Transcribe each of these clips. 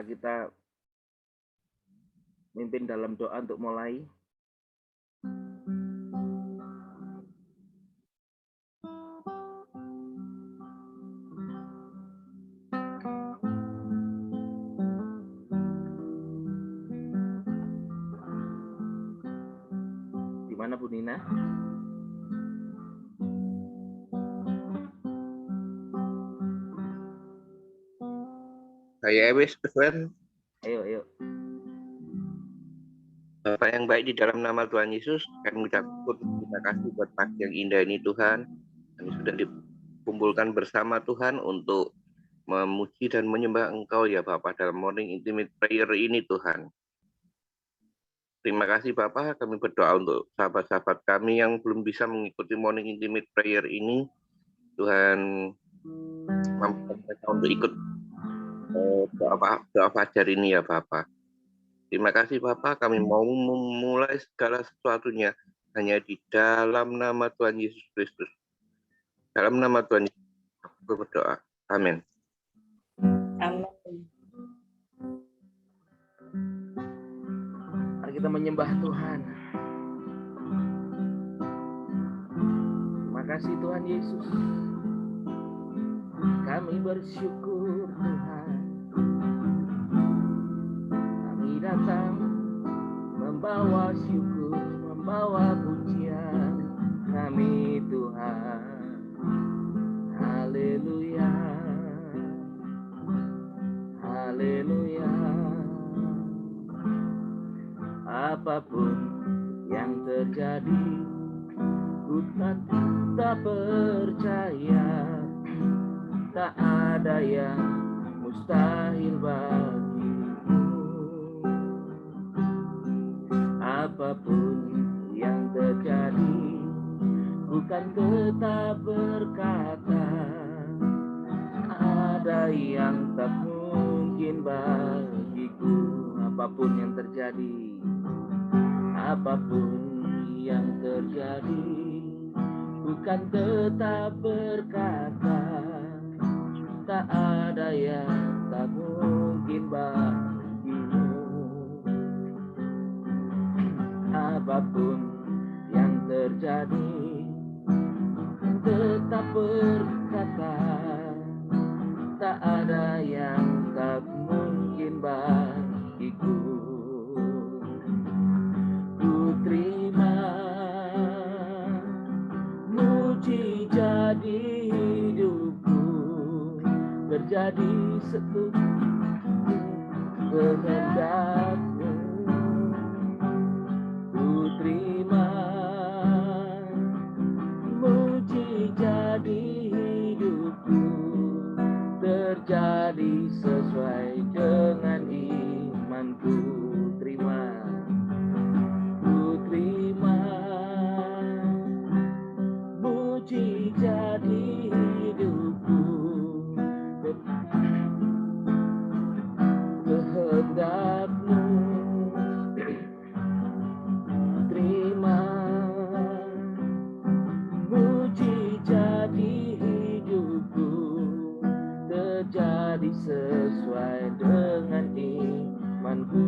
kita mimpin dalam doa untuk mulai. Di mana Bu Nina? Saya wis Tuhan. Ayo. Bapak yang baik, di dalam nama Tuhan Yesus, kami mengucap terima kasih buat pagi yang indah ini Tuhan. Kami sudah dikumpulkan bersama Tuhan untuk memuji dan menyembah Engkau ya Bapak dalam morning intimate prayer ini Tuhan. Terima kasih Bapak, kami berdoa untuk sahabat-sahabat kami yang belum bisa mengikuti morning intimate prayer ini. Tuhan mampukan mereka untuk ikut doa fajar ini ya Bapak. Terima kasih Bapak, kami mau memulai segala sesuatunya hanya di dalam nama Tuhan Yesus Kristus. Dalam nama Tuhan Yesus aku berdoa. Amin. Amin. Mari kita menyembah Tuhan. Terima kasih Tuhan Yesus. Kami bersyukur Tuhan. Kami datang membawa syukur, membawa pujian kami Tuhan. Haleluya. Haleluya. Apapun yang terjadi, ku tetap percaya tak ada yang mustahil bagimu. Apapun yang terjadi, bukan tetap berkata ada yang tak mungkin bagiku. Apapun yang terjadi, apapun yang terjadi, bukan tetap berkata tak ada yang tak mungkin bagimu. Apapun yang terjadi, tetap berkata tak ada yang tak mungkin bagiku. Ku terima mujizat di hidupku, terjadi seluruh kehendak-Mu. Ku terima mujizat di hidupku, terjadi sesuai dengan imanku. Ku terima mujizat di hidupku, kehendak-Mu. Terima mujizat di hidupku, terjadi sesuai dengan imanku.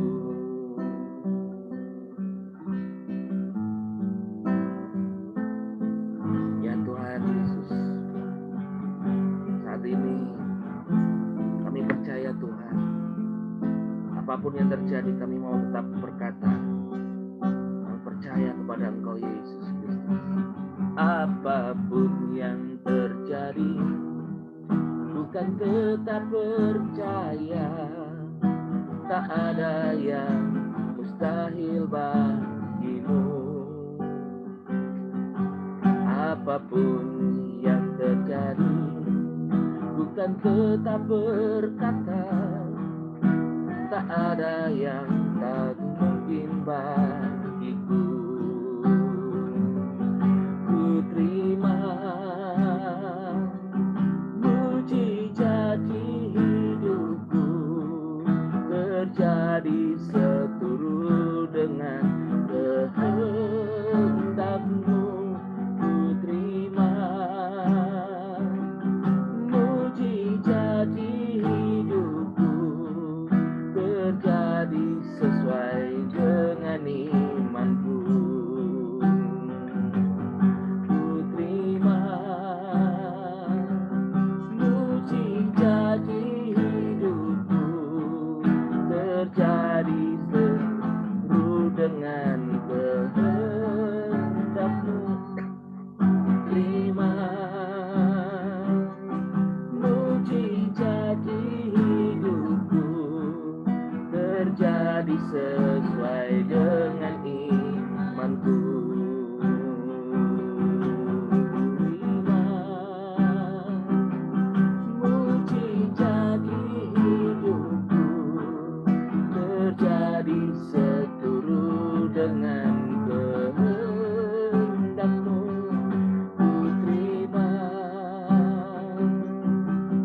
Ya Tuhan Yesus, saat ini kami percaya Tuhan, apapun yang terjadi kami mau tetap berkata, percaya kepada Engkau Yesus Kristus. Apapun yang terjadi, bukan tetap percaya tak ada yang mustahil bagimu. Apapun yang terjadi, bukan tetap berkata tak ada yang tak mungkin bagiku. Ku terima mujizat di hidupku, terjadi seturut dengan kehendak-Mu. Ku terima mujizat di hidupku, terjadi sesuai dengan imanku. Mujizat di hidupku terjadi seturut dengan kehendak-Mu. Ku terima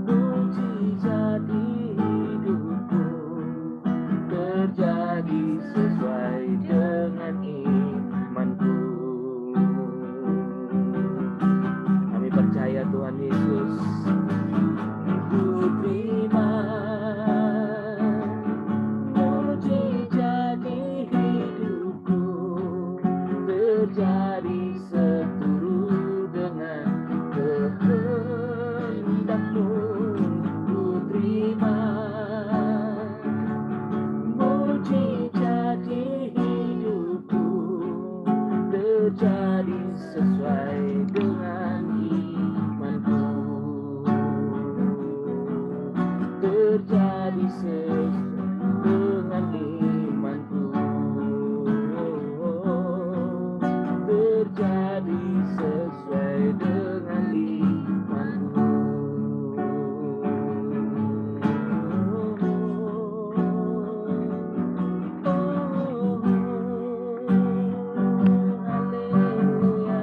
mujizat di hidupku terjadi sesuai dengan imanku. Kami percaya Tuhan Yesus. Ku terima mujizat di hidupku terjadi seturut dengan kehendak-Mu. Ku terima mujizat di hidupku terjadi sesuai dengan imanku. Terjadi sesuai dengan imanku. Terjadi sesuai dengan imanku. Haleluya.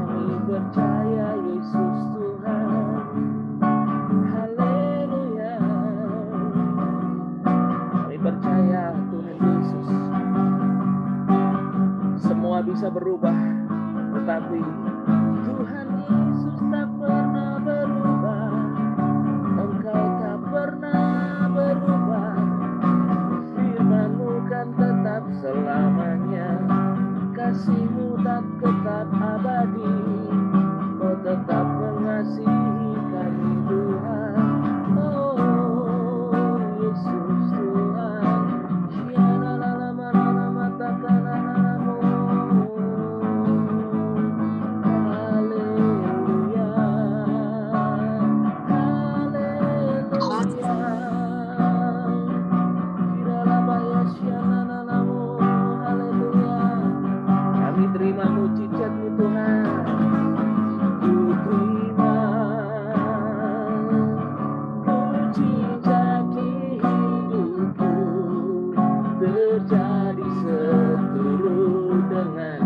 Kami percaya Yesus Tuhan. Haleluya. Kami percaya Tuhan Yesus. Semua bisa berubah, tetapi Tuhan Yesus tak pernah berubah. Engkau tak pernah berubah. Firman-Mu kan tetap selamanya. Kasih-Mu tak tetap abadi. Kau tetap mengasihi kami Tuhan. Oh Yesus Tuhan. Haleluya. Haleluya. Kami terima mujizat-Mu Tuhan. Ku terima mujizat di hidupku terjadi seturut dengan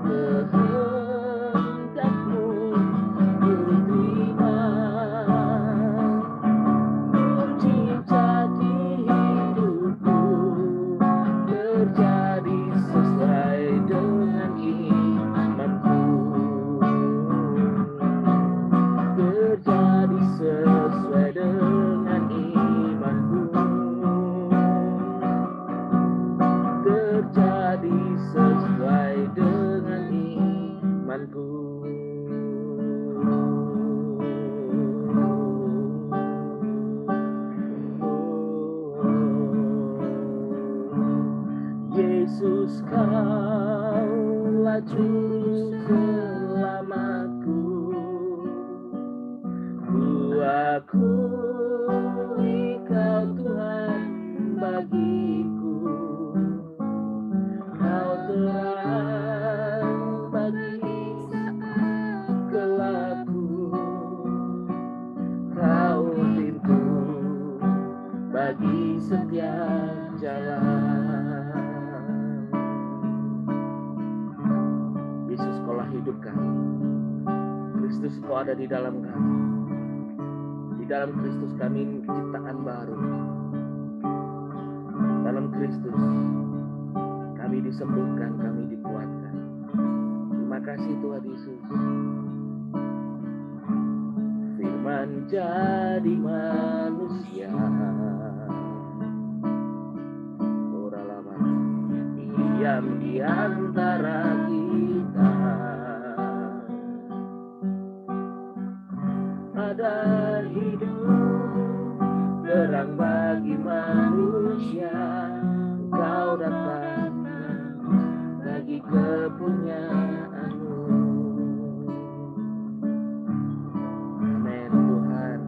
kehendak-Mu. Ku terima mujizat di hidupku terjadi sesuai dengan imanku. Terjadi sesuai dengan imanku. Terjadi sesuai dengan imanku. Yesus, Kaulah juru selamatku. Ku akui Kau Tuhan bagiku. Kau terang bagi gelapku. Kau pintu bagi setiap jalan. Yesus, Kaulah hidup kami. Kristus, Kau ada di dalam kami. Di dalam Kristus kami ciptaan baru. Dalam Kristus kami disembuhkan, kami dikuatkan. Terima kasih Tuhan Yesus. Firman jadi manusia. Diam di antara kita. Ada hidup terang bagi manusia. Kau datang bagi kepunyaan-Mu. Amin Tuhan.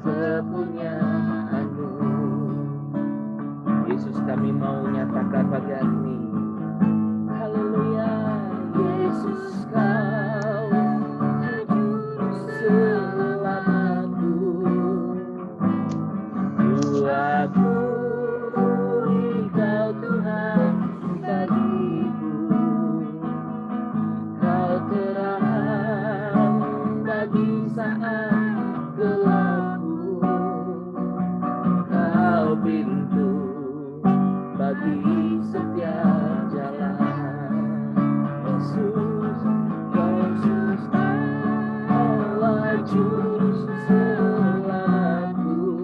kepunyaanmu. Yesus, kami mau nyatakan pagi hari ini, haleluya, Yesus kau selamatku. Ku akui kau Tuhan bagiku, kau terang bagi saat gelapku, kau pintu bagi setiap jalan. Yesus, Yesus, Allah juru selamatku.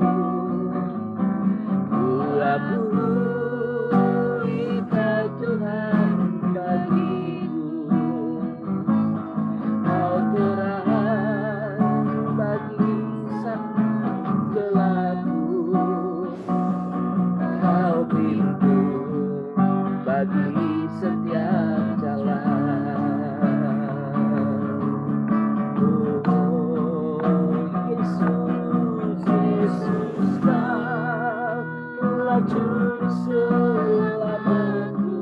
Ku akui kau Tuhan bagiku, kau terang bagi saat gelapku, kau pintu bagi setiap jalan. Oh Yesus, Yesus Kaulah juru selamatku.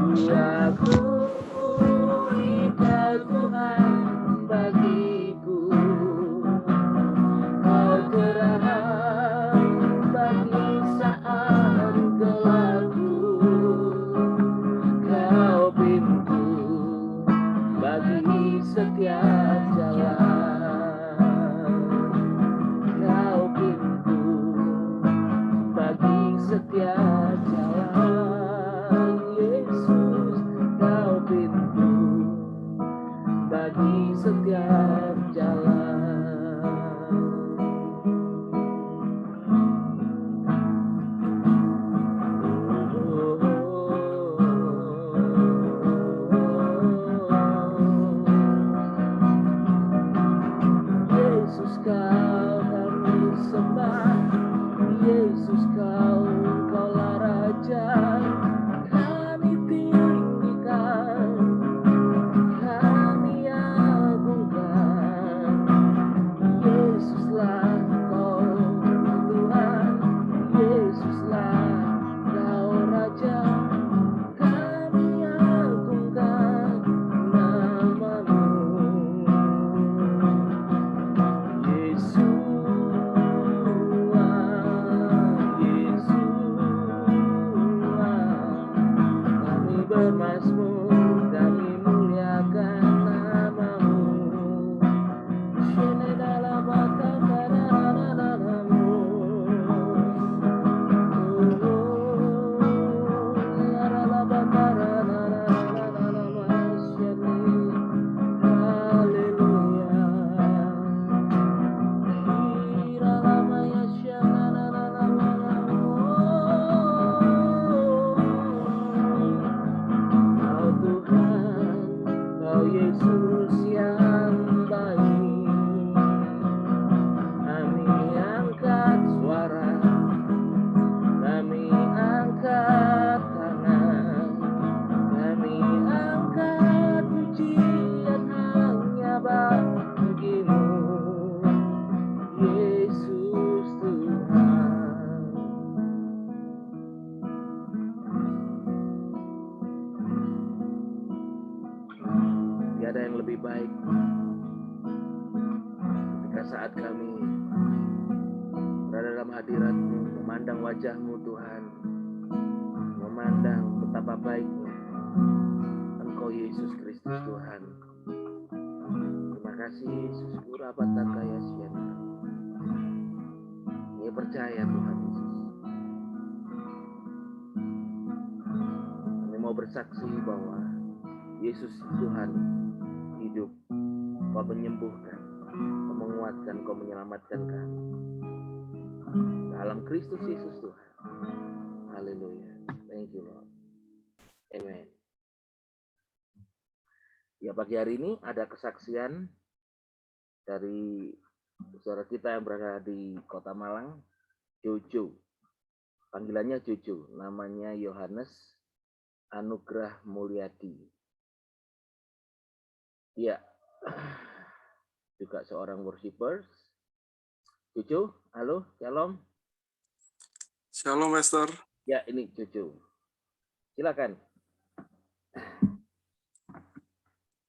Ku akui kau Tuhan bagiku, kau terang bagi saat gelapku, kau pintu bagi setiap jalan, kau pintu bagi setiap jalan. Yesus, kau pintu bagi setiap jalan. Yesus, kau kami sembah. Yesus, kaulah Raja, kami tinggikan, kami agungkan. Yesuslah kau Tuhan, Yesuslah kau Raja, kami agungkan nama-Mu. Yesus, kami bermazmur, kami muliakan nama-Mu. Shene dalam nama-Mu. Kau Tuhan, Kau Yesus yang baik, kami angkat suara, kami angkat tangan, kami angkat pujian hanya bagi-Mu, Yesus Tuhan. Tiada yang lebih baik ketika saat kami berada dalam hadirat-Mu, memandang wajah-Mu Tuhan, memandang betapa baiknya Engkau Yesus Kristus Tuhan. Terima kasih Yesus, Kurapataka Yasyana. Kami percaya Tuhan Yesus. Kami mau bersaksi bahwa Yesus Tuhan hidup, Kau menyembuhkan, Kau menguatkan, Kau menyelamatkan kami. Dalam Kristus Yesus Tuhan. Haleluya. Thank you Lord. Amen. Ya, pagi hari ini ada kesaksian dari saudara kita yang berada di Kota Malang, Jojo. Panggilannya Jojo, namanya Yohanes Anugrah Mulyadi. Ya, juga seorang worshipers. Cucu, halo, shalom. Shalom, Pastor. Ya, ini Cucu. Silakan.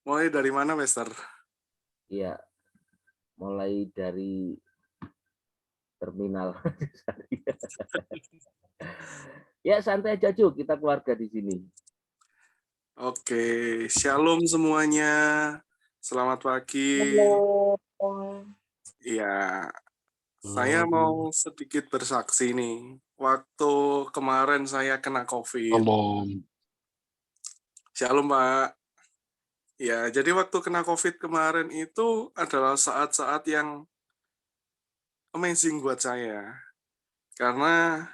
Mulai dari mana, Pastor? Ya, mulai dari terminal. Ya, santai aja, Cu. Kita keluarga di sini. Oke, shalom semuanya. Selamat pagi. Halo. Ya, saya mau sedikit bersaksi nih. Waktu kemarin saya kena COVID. Shalom, Pak. Ya, jadi waktu kena COVID kemarin itu adalah saat-saat yang amazing buat saya. Karena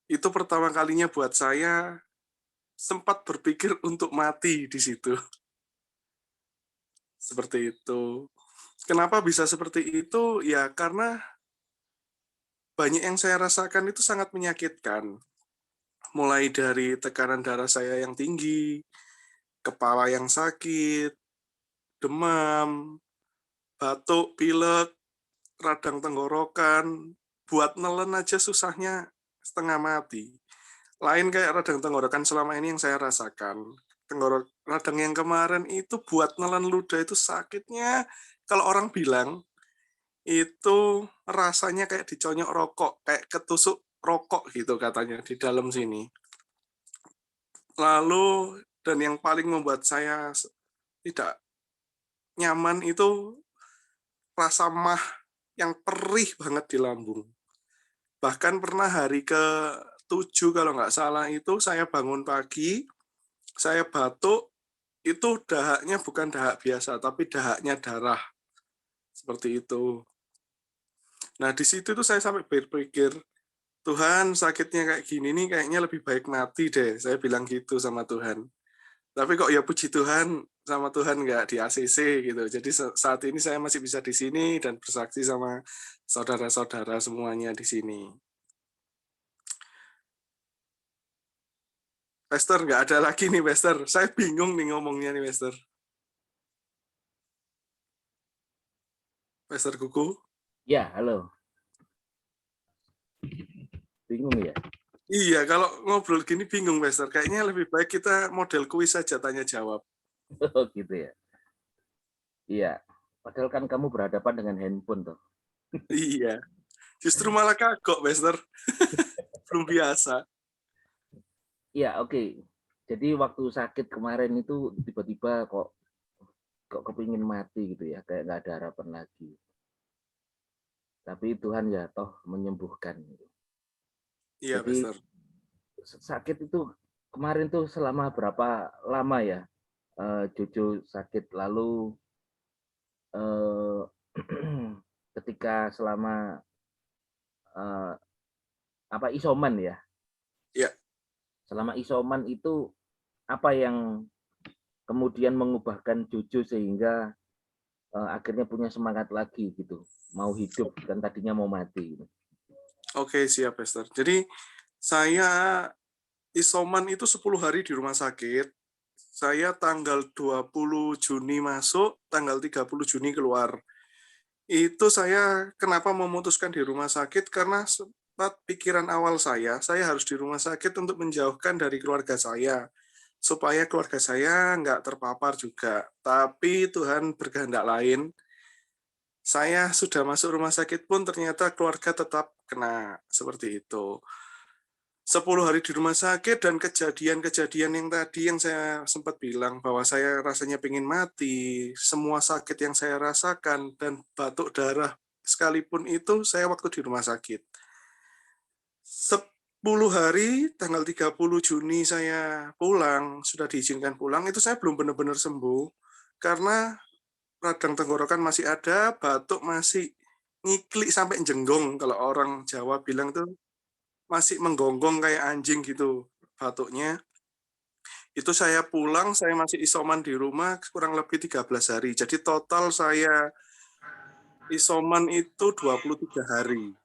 itu pertama kalinya buat saya sempat berpikir untuk mati di situ. Seperti itu. Kenapa bisa seperti itu? Ya, karena banyak yang saya rasakan itu sangat menyakitkan. Mulai dari tekanan darah saya yang tinggi, kepala yang sakit, demam, batuk, pilek, radang tenggorokan, buat nelen aja susahnya setengah mati. Lain kayak radang tenggorokan selama ini yang saya rasakan. Radang yang kemarin itu buat nelen ludah itu sakitnya, kalau orang bilang, itu rasanya kayak diconyok rokok, kayak ketusuk rokok gitu katanya di dalam sini. Lalu, dan yang paling membuat saya tidak nyaman itu rasa mah yang perih banget di lambung. Bahkan pernah hari ke-7 kalau nggak salah itu saya bangun pagi, saya batuk, itu dahaknya bukan dahak biasa, tapi dahaknya darah. Seperti itu. Nah, di situ tuh saya sampai berpikir, Tuhan, sakitnya kayak gini nih kayaknya lebih baik mati deh. Saya bilang gitu sama Tuhan. Tapi kok ya puji Tuhan, sama Tuhan nggak di ACC gitu. Jadi saat ini saya masih bisa di sini dan bersaksi sama saudara-saudara semuanya di sini. Pastor, nggak ada lagi nih, Pastor. Saya bingung nih ngomongnya nih, Pastor. Pastor Kuku? Ya, halo. Bingung ya? Iya, kalau ngobrol gini bingung, Pastor. Kayaknya lebih baik kita model kuis saja, tanya-jawab. Oh, gitu ya. Iya. Padahal kan kamu berhadapan dengan handphone toh. Iya. Justru malah kagok, Pastor. Belum biasa. Iya, oke. Jadi waktu sakit kemarin itu tiba-tiba kok kepingin mati gitu ya, kayak nggak ada harapan lagi. Tapi Tuhan ya toh menyembuhkan. Gitu. Iya, Jadi Pastor. sakit itu kemarin tuh selama berapa lama ya? Jojo sakit lalu ketika selama isoman ya. Iya. Selama isoman itu apa yang kemudian mengubahkan Jojo sehingga akhirnya punya semangat lagi gitu, mau hidup kan tadinya mau mati. Gitu. Oke, siap, Pastor. Jadi saya isoman itu 10 hari di rumah sakit. Saya tanggal 20 Juni masuk, tanggal 30 Juni keluar. Itu saya kenapa memutuskan di rumah sakit, karena sempat pikiran awal saya harus di rumah sakit untuk menjauhkan dari keluarga saya, supaya keluarga saya nggak terpapar juga. Tapi Tuhan berkehendak lain, saya sudah masuk rumah sakit pun ternyata keluarga tetap kena, seperti itu. 10 hari di rumah sakit dan kejadian-kejadian yang tadi yang saya sempat bilang bahwa saya rasanya pengen mati, semua sakit yang saya rasakan dan batuk darah sekalipun itu saya waktu di rumah sakit. 10 hari, tanggal 30 Juni saya pulang, sudah diizinkan pulang, itu saya belum benar-benar sembuh karena radang tenggorokan masih ada, batuk masih ngiklik sampai jenggong, kalau orang Jawa bilang tuh masih menggonggong kayak anjing gitu batuknya. Itu saya pulang, saya masih isoman di rumah kurang lebih 13 hari. Jadi total saya isoman itu 23 hari.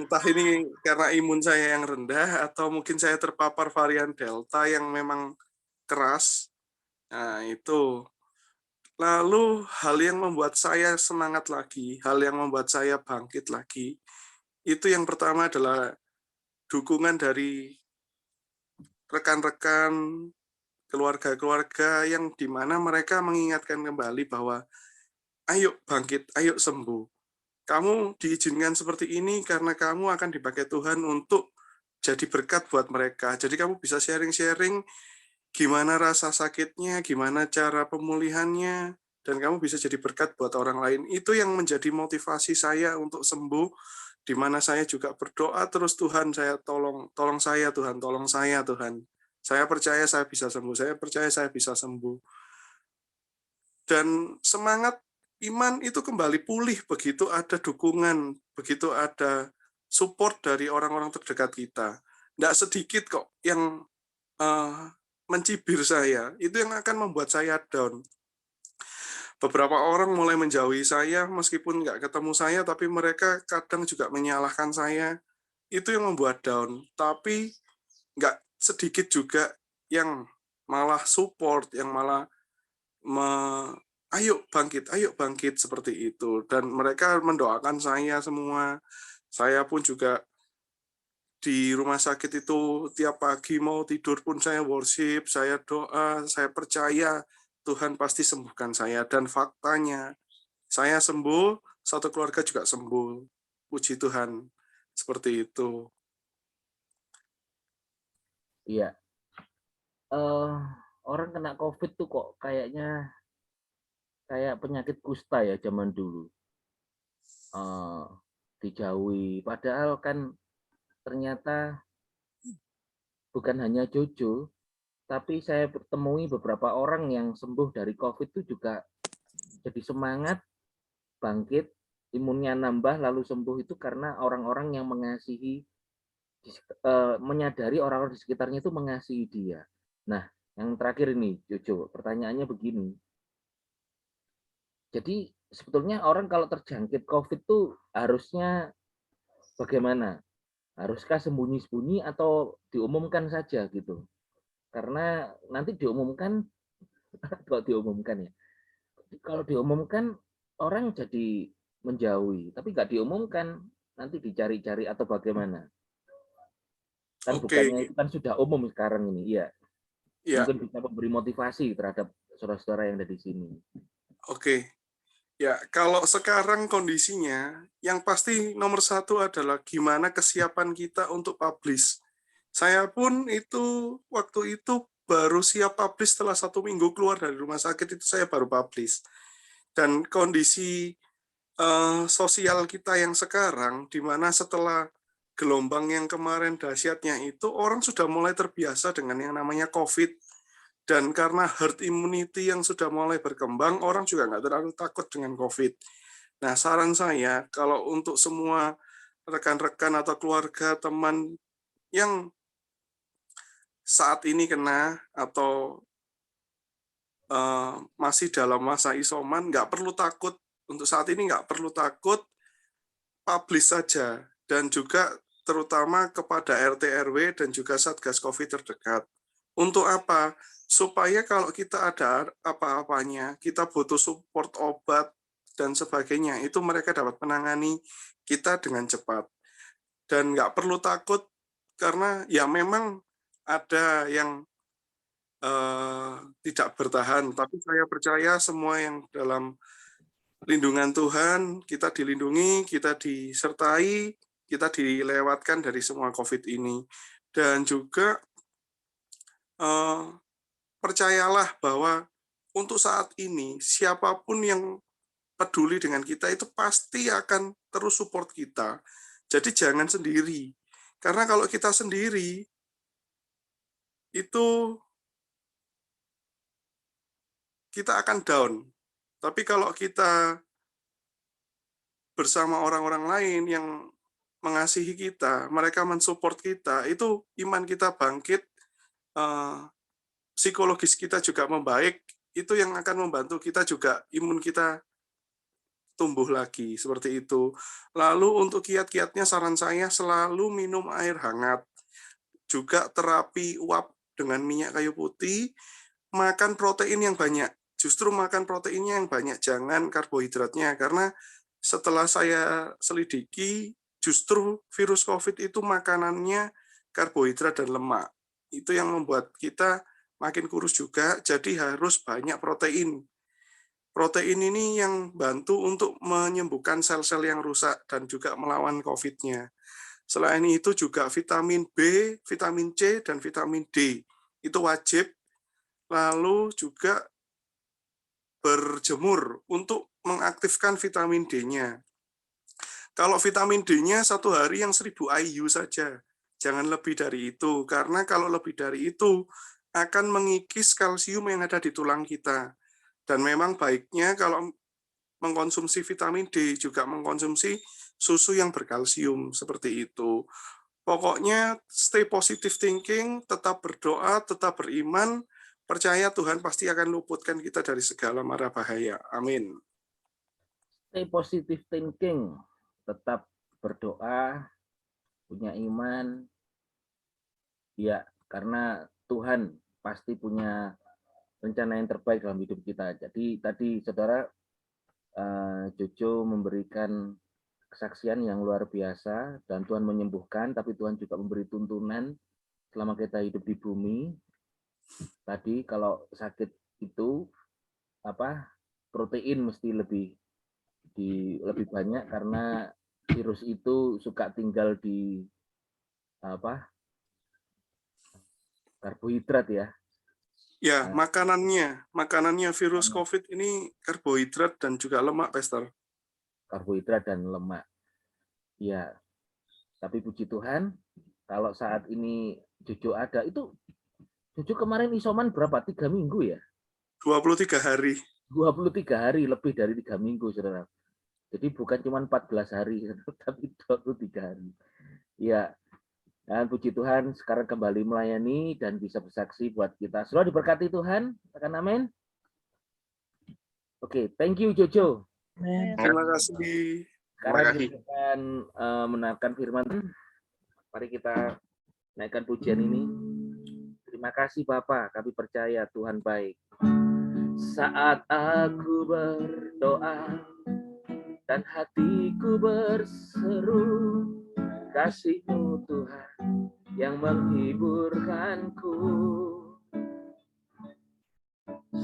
Entah ini karena imun saya yang rendah atau mungkin saya terpapar varian Delta yang memang keras. Nah, itu. Lalu hal yang membuat saya semangat lagi, hal yang membuat saya bangkit lagi, itu yang pertama adalah dukungan dari rekan-rekan, keluarga-keluarga yang di mana mereka mengingatkan kembali bahwa ayo bangkit, ayo sembuh. Kamu diizinkan seperti ini karena kamu akan dipakai Tuhan untuk jadi berkat buat mereka. Jadi kamu bisa sharing-sharing gimana rasa sakitnya, gimana cara pemulihannya, dan kamu bisa jadi berkat buat orang lain. Itu yang menjadi motivasi saya untuk sembuh, di mana saya juga berdoa terus, Tuhan, saya tolong saya Tuhan, tolong saya Tuhan. Saya percaya saya bisa sembuh, saya percaya saya bisa sembuh. Dan semangat iman itu kembali pulih begitu ada dukungan, begitu ada support dari orang-orang terdekat kita. Nggak sedikit kok yang mencibir saya, itu yang akan membuat saya down. Beberapa orang mulai menjauhi saya, meskipun nggak ketemu saya, tapi mereka kadang juga menyalahkan saya. Itu yang membuat down. Tapi nggak sedikit juga yang malah support, yang malah ayo bangkit, seperti itu. Dan mereka mendoakan saya semua. Saya pun juga di rumah sakit itu tiap pagi mau tidur pun saya worship, saya doa, saya percaya Tuhan pasti sembuhkan saya. Dan faktanya, saya sembuh, satu keluarga juga sembuh. Puji Tuhan, seperti itu. Iya. Orang kena COVID tuh kok kayaknya kayak penyakit kusta ya zaman dulu. Dijauhi. Padahal kan ternyata bukan hanya Jojo, tapi saya temui beberapa orang yang sembuh dari COVID itu juga jadi semangat, bangkit, imunnya nambah, lalu sembuh itu karena orang-orang yang mengasihi, menyadari orang-orang di sekitarnya itu mengasihi dia. Nah, yang terakhir ini, Jojo, pertanyaannya begini. Jadi sebetulnya orang kalau terjangkit COVID itu harusnya bagaimana? Haruskah sembunyi-sembunyi atau diumumkan saja gitu? Karena nanti diumumkan, kalau diumumkan ya, kalau diumumkan orang jadi menjauhi, tapi nggak diumumkan nanti dicari-cari atau bagaimana? Kan Oke, bukannya itu kan sudah umum sekarang ini, iya. ya, Mungkin bisa memberi motivasi terhadap saudara-saudara yang ada di sini. oke. Ya, kalau sekarang kondisinya, yang pasti nomor satu adalah gimana kesiapan kita untuk publish. Saya pun itu, waktu itu baru siap publish setelah 1 minggu keluar dari rumah sakit, itu saya baru publish. Dan kondisi sosial kita yang sekarang, di mana setelah gelombang yang kemarin dahsyatnya itu, orang sudah mulai terbiasa dengan yang namanya COVID. Dan karena herd immunity yang sudah mulai berkembang, orang juga nggak terlalu takut dengan COVID. Nah, saran saya, kalau untuk semua rekan-rekan atau keluarga, teman yang saat ini kena atau masih dalam masa isoman, nggak perlu takut. Untuk saat ini nggak perlu takut, publish saja. Dan juga terutama kepada RT RW dan juga Satgas COVID terdekat. Untuk apa? Supaya kalau kita ada apa-apanya, kita butuh support obat dan sebagainya, itu mereka dapat menangani kita dengan cepat. Dan nggak perlu takut, karena ya memang ada yang tidak bertahan, tapi saya percaya semua yang dalam lindungan Tuhan, kita dilindungi, kita disertai, kita dilewatkan dari semua COVID ini. Dan juga percayalah bahwa untuk saat ini, siapapun yang peduli dengan kita itu pasti akan terus support kita. Jadi jangan sendiri. Karena kalau kita sendiri, itu kita akan down. Tapi kalau kita bersama orang-orang lain yang mengasihi kita, mereka mensupport kita, itu iman kita bangkit, psikologis kita juga membaik, itu yang akan membantu kita juga imun kita tumbuh lagi, seperti itu. Lalu untuk kiat-kiatnya, saran saya selalu minum air hangat, juga terapi uap dengan minyak kayu putih, makan protein yang banyak. justru makan proteinnya yang banyak, jangan karbohidratnya. Karena setelah saya selidiki, justru virus COVID itu makanannya karbohidrat dan lemak. Itu yang membuat kita makin kurus juga, jadi harus banyak protein. Protein ini yang bantu untuk menyembuhkan sel-sel yang rusak dan juga melawan COVID-nya. Selain itu juga vitamin B, vitamin C, dan vitamin D. Itu wajib. Lalu juga berjemur untuk mengaktifkan vitamin D-nya. Kalau vitamin D-nya satu hari yang 1000 IU saja. Jangan lebih dari itu. Karena kalau lebih dari itu akan mengikis kalsium yang ada di tulang kita. Dan memang baiknya kalau mengkonsumsi vitamin D juga mengkonsumsi susu yang berkalsium seperti itu. Pokoknya stay positive thinking, tetap berdoa, tetap beriman, percaya Tuhan pasti akan luputkan kita dari segala mara bahaya. Amin. Stay positive thinking, tetap berdoa, punya iman, ya karena Tuhan pasti punya rencana yang terbaik dalam hidup kita. Jadi tadi saudara Jojo memberikan kesaksian yang luar biasa dan Tuhan menyembuhkan, tapi Tuhan juga memberi tuntunan selama kita hidup di bumi. Tadi kalau sakit itu protein mesti lebih banyak karena virus itu suka tinggal di karbohidrat ya. Ya, makanannya virus COVID ini karbohidrat dan juga lemak, Pastor. Karbohidrat dan lemak. Ya, tapi puji Tuhan, kalau saat ini Jojo ada, itu Jojo kemarin isoman berapa? 3 minggu ya? 23 hari. 23 hari, lebih dari 3 minggu, saudara. Jadi bukan cuma 14 hari, tapi 23 hari. Ya, dan puji Tuhan sekarang kembali melayani dan bisa bersaksi buat kita. Selalu diberkati Tuhan, katakan amin. Oke, thank you Jojo. Terima kasih. Sekarang kita akan mendengarkan firman. Mari kita naikkan pujian ini. Terima kasih Bapa, kami percaya Tuhan baik. Saat aku berdoa dan hatiku berseru, kasih-Mu Tuhan yang menghiburkanku.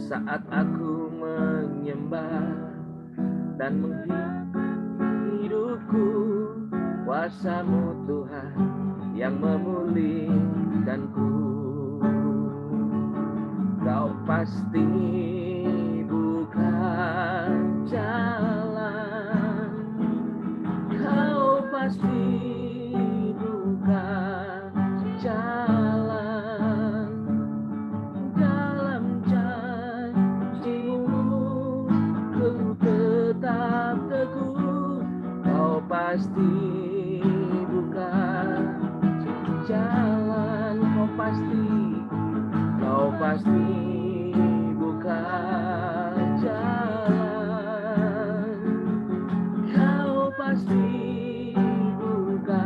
Saat aku menyembah dan menghidupku, kuasa-Mu Tuhan yang memulihkanku. Kau pasti buka jalan, Kau pasti buka jalan dalam janji-Mu, ku tetap teguh. Kau pasti buka jalan, kau pasti buka jalan, kau pasti buka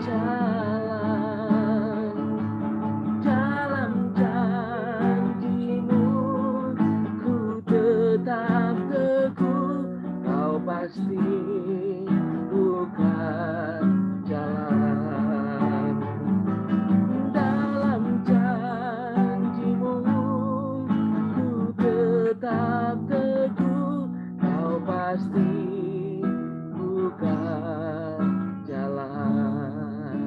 jalan dalam janji-Mu, ku tetap teguh. Kau pasti buka jalan dalam janji-Mu, ku tetap teguh. Kau pasti buka jalan.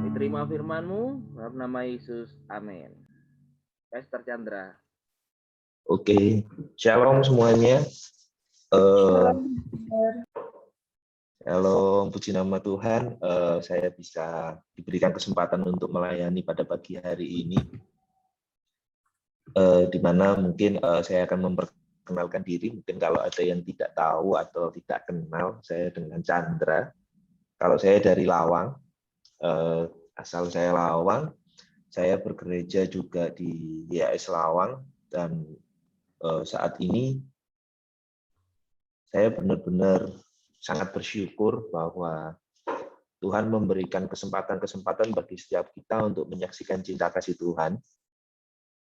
Diterima firman-Mu dalam nama Yesus. Amin. Pastor Chandra. Oke, shalom semuanya. Shalom, puji nama Tuhan. Saya bisa diberikan kesempatan untuk melayani pada pagi hari ini, di mana mungkin saya akan memperkenalkan diri. Mungkin kalau ada yang tidak tahu atau tidak kenal, saya dengan Chandra. Kalau saya dari Lawang, asal saya Lawang, saya bergereja juga di YAS Lawang, dan saat ini saya benar-benar sangat bersyukur bahwa Tuhan memberikan kesempatan-kesempatan bagi setiap kita untuk menyaksikan cinta kasih Tuhan.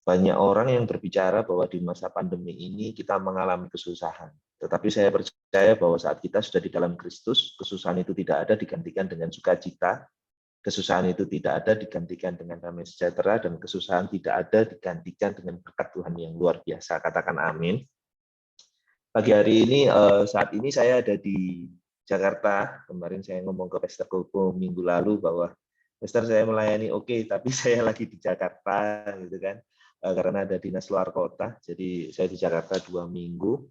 banyak orang yang berbicara bahwa di masa pandemi ini kita mengalami kesusahan. Tetapi saya percaya bahwa saat kita sudah di dalam Kristus, kesusahan itu tidak ada digantikan dengan sukacita, kesusahan itu tidak ada digantikan dengan damai sejahtera, dan kesusahan tidak ada digantikan dengan berkat Tuhan yang luar biasa. Katakan amin. Pagi hari ini, saat ini saya ada di Jakarta. Kemarin saya ngomong ke Pastor Koko minggu lalu bahwa Pastor saya melayani oke, tapi saya lagi di Jakarta gitu kan, karena ada dinas luar kota. Jadi saya di Jakarta 2 minggu.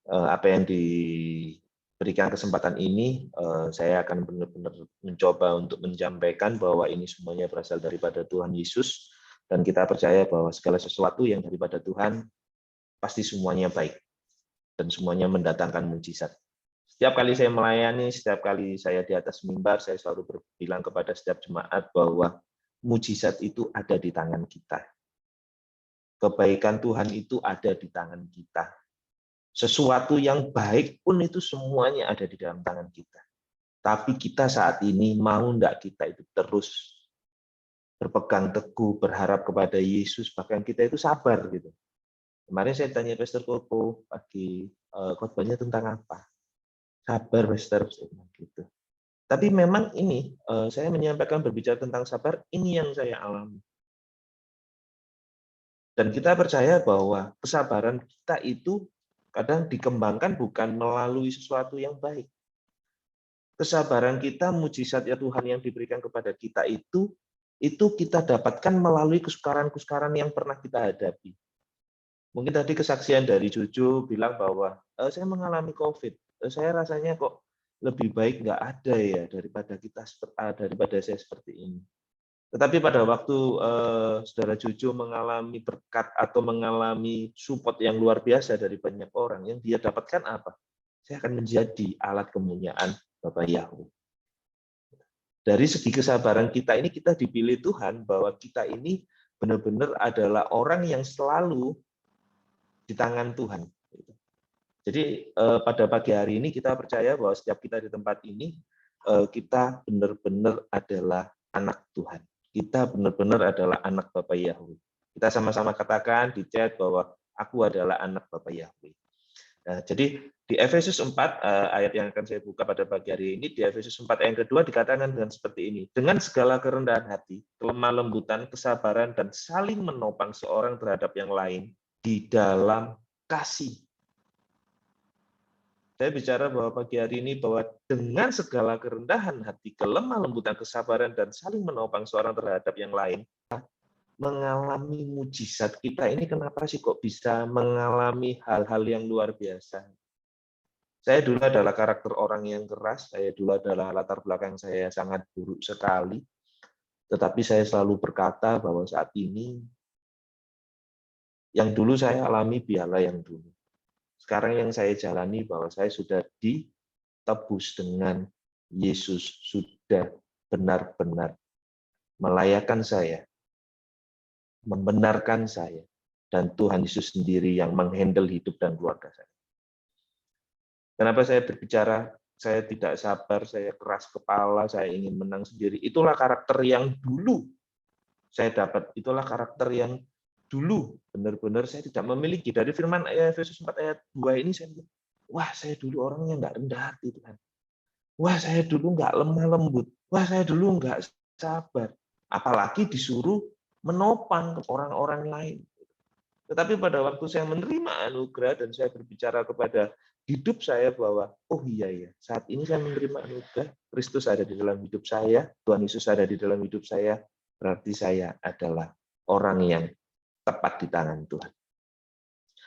Apa yang diberikan kesempatan ini, saya akan benar-benar mencoba untuk menyampaikan bahwa ini semuanya berasal daripada Tuhan Yesus, dan kita percaya bahwa segala sesuatu yang daripada Tuhan pasti semuanya baik dan semuanya mendatangkan mujizat. Setiap kali saya melayani, setiap kali saya di atas mimbar, saya selalu berbilang kepada setiap jemaat bahwa mujizat itu ada di tangan kita. Kebaikan Tuhan itu ada di tangan kita. Sesuatu yang baik pun itu semuanya ada di dalam tangan kita. Tapi kita saat ini mau enggak kita itu terus berpegang teguh, berharap kepada Yesus, bahkan kita itu sabar gitu. Kemarin saya tanya Pastor Koko pagi, khotbahnya tentang apa? Sabar, Pastor, gitu. Tapi memang ini, saya menyampaikan berbicara tentang sabar, ini yang saya alami. Dan kita percaya bahwa kesabaran kita itu kadang dikembangkan bukan melalui sesuatu yang baik. Kesabaran kita, mujizat ya Tuhan yang diberikan kepada kita itu kita dapatkan melalui kesukaran-kesukaran yang pernah kita hadapi. Mungkin tadi kesaksian dari Jojo bilang bahwa saya mengalami COVID, saya rasanya kok lebih baik nggak ada ya daripada saya seperti ini. Tetapi pada waktu saudara Jojo mengalami berkat atau mengalami support yang luar biasa dari banyak orang, yang dia dapatkan apa? Saya akan menjadi alat kemuliaan Bapa Yahweh. Dari segi kesabaran kita ini, kita dipilih Tuhan bahwa kita ini benar-benar adalah orang yang selalu di tangan Tuhan. Jadi pada pagi hari ini kita percaya bahwa setiap kita di tempat ini, kita benar-benar adalah anak Tuhan. Kita benar-benar adalah anak Bapa Yahweh. Kita sama-sama katakan di chat bahwa aku adalah anak Bapa Yahweh. Nah, jadi di Efesus 4, ayat yang akan saya buka pada pagi hari ini, di Efesus 4 ayat kedua dikatakan dengan seperti ini. Dengan segala kerendahan hati, kelemah lembutan, kesabaran, dan saling menopang seorang terhadap yang lain di dalam kasih. Saya bicara bahwa pagi hari ini bahwa dengan segala kerendahan hati, kelemah lembutan, kesabaran, dan saling menopang seorang terhadap yang lain, mengalami mujizat. Kita ini kenapa sih kok bisa mengalami hal-hal yang luar biasa? Saya dulu adalah karakter orang yang keras, saya dulu adalah latar belakang saya sangat buruk sekali, tetapi saya selalu berkata bahwa saat ini, yang dulu saya alami biarlah yang dulu. Sekarang yang saya jalani bahwa saya sudah ditebus dengan Yesus, sudah benar-benar melayakkan saya, membenarkan saya, dan Tuhan Yesus sendiri yang menghandle hidup dan keluarga saya. Kenapa saya berbicara, saya tidak sabar, saya keras kepala, saya ingin menang sendiri. Itulah karakter yang dulu saya dapat, itulah karakter yang dulu benar-benar saya tidak memiliki. Dari firman Efesus 4 ayat 2 ini saya bilang, wah saya dulu orangnya nggak rendah hati Tuhan. Wah saya dulu nggak lemah lembut. Wah saya dulu nggak sabar. Apalagi disuruh menopang orang-orang lain. Tetapi pada waktu saya menerima anugerah dan saya berbicara kepada hidup saya bahwa, oh iya ya, saat ini saya menerima anugerah, Kristus ada di dalam hidup saya, Tuhan Yesus ada di dalam hidup saya, berarti saya adalah orang yang tepat di tangan Tuhan.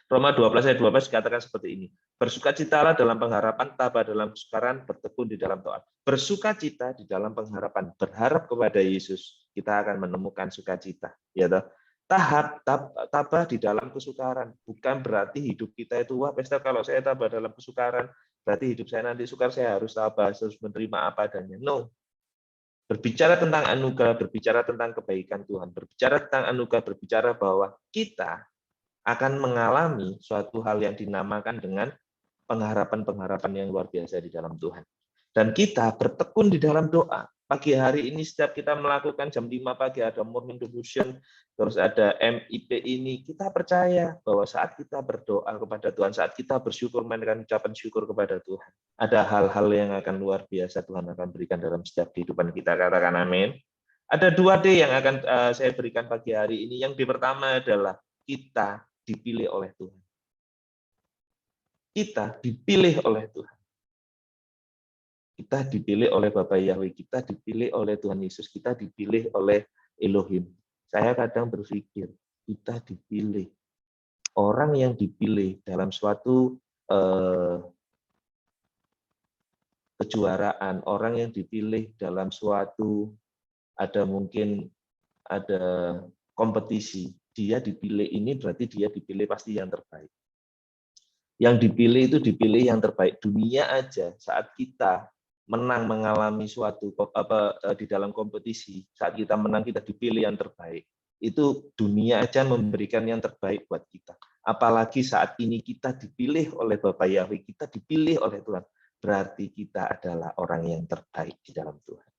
Roma 12 ayat 12 dikatakan seperti ini. Bersukacitalah dalam pengharapan, tabah dalam kesukaran, bertekun di dalam taat. Bersukacita di dalam pengharapan, berharap kepada Yesus, kita akan menemukan sukacita. Ya toh? Tabah di dalam kesukaran. Bukan berarti hidup kita itu, wah Pastor kalau saya tabah dalam kesukaran, berarti hidup saya nanti sukar, saya harus tabah, harus menerima apa adanya. No. Berbicara tentang anugerah, berbicara tentang kebaikan Tuhan, berbicara tentang anugerah, berbicara bahwa kita akan mengalami suatu hal yang dinamakan dengan pengharapan-pengharapan yang luar biasa di dalam Tuhan. Dan kita bertekun di dalam doa. Pagi hari ini setiap kita melakukan jam 5 pagi ada morning devotion, terus ada MIP ini, kita percaya bahwa saat kita berdoa kepada Tuhan, saat kita bersyukur menaikkan ucapan syukur kepada Tuhan, ada hal-hal yang akan luar biasa Tuhan akan berikan dalam setiap kehidupan kita. Katakan amin. Ada 2D yang akan saya berikan pagi hari ini. Yang pertama adalah kita dipilih oleh Tuhan. Kita dipilih oleh Tuhan. Kita dipilih oleh Bapa Yahweh, kita dipilih oleh Tuhan Yesus, kita dipilih oleh Elohim. Saya kadang berpikir, kita dipilih. Orang yang dipilih dalam suatu kejuaraan, orang yang dipilih dalam suatu, mungkin ada kompetisi, dia dipilih ini berarti dia dipilih pasti yang terbaik. Yang dipilih itu dipilih yang terbaik. Dunia aja saat kita menang mengalami suatu di dalam kompetisi, saat kita menang kita dipilih yang terbaik. Itu dunia aja memberikan yang terbaik buat kita. Apalagi saat ini kita dipilih oleh Bapa Yahweh, kita dipilih oleh Tuhan. Berarti kita adalah orang yang terbaik di dalam Tuhan.